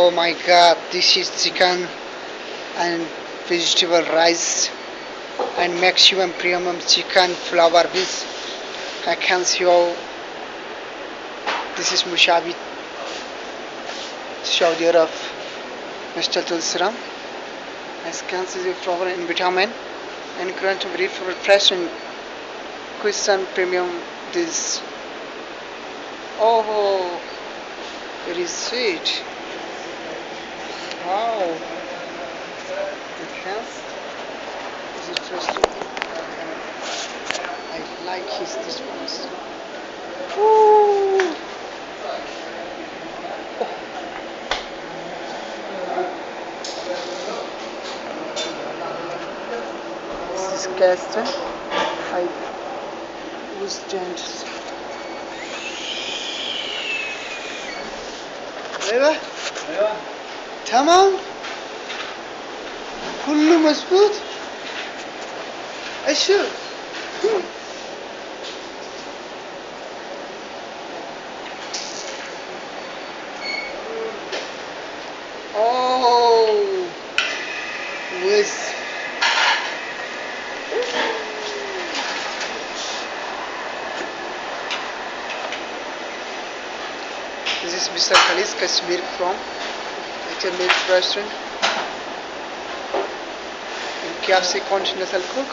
Oh my god, this is chicken and vegetable rice and maximum premium chicken flour beans. I can see how this is Mushabit, Saudi Arab, Mr. Tulsiram. As can see the flour in vitamin and current very fresh and Christian premium this. Oh, very sweet. Wow. Yes. This is interesting. I like this ones. Ooh. This is Caston. I was giant. Tamam. Kullu mazbut. Eşu. Oh. With this is Mr. Khalid's Kashmir from Little Milk Restaurant in KFC Continental Cook.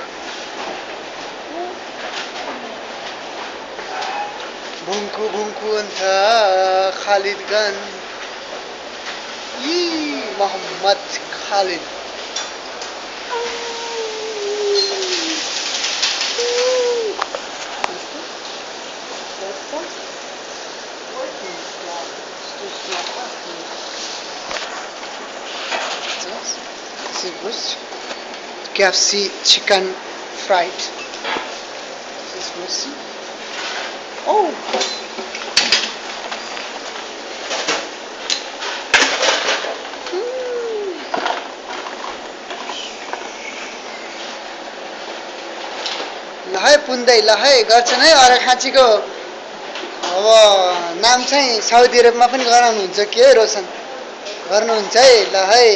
Bunku bunku anta Khalid Gan. Yee, Muhammad Khalid. This is KFC chicken fried. This is mercy. Oh. ल है पुन्दै ल है गर्छन् है अरे खाँचीको अब नाम चाहिँ साउदी अरबमा पनि गराउनुहुन्छ के रोशन गर्नुहुन्छ है ल है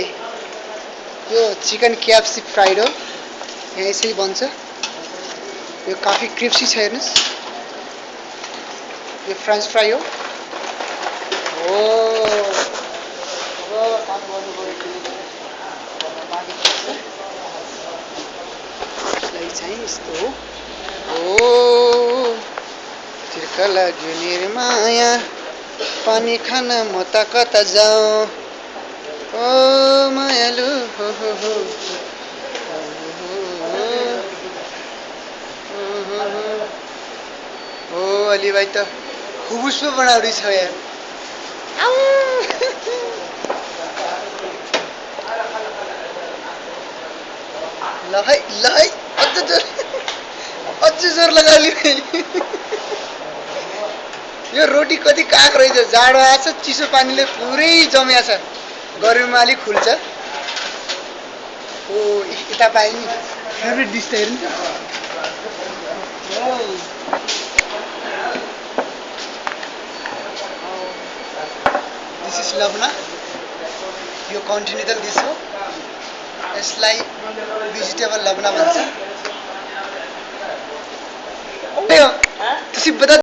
यो चिकन केएफसी फ्राइड हो यहाँ यसरी बन्छ यो काफी क्रिप्सी छ हेर्नुस् यो फ्रेन्च फ्राई हो ओ अब काम गर्नु पर्यो किनकि पानी पर्छ यसलाई चाहिँ यस्तो हो ओ तिर्खा लाग्यो निर्माया पानी खान म त कता जाऊँ ओ मायालु हो ओ अलि भाइ त खुबुस पो बनाउँदै छ यार ल है अझ जोर लगा अलि यो रोटी कति काग रहेछ जाडो आछ चिसो पानीले पुरै जम्या छ गर्मीमा अलि खुल्छ ओ यता पाए नि फेभरेट डिस त हेर्नु दिस इज लबना यो कन्टिनेन्टल डिस हो यसलाई भेजिटेबल लबना भन्छ त्यसै बता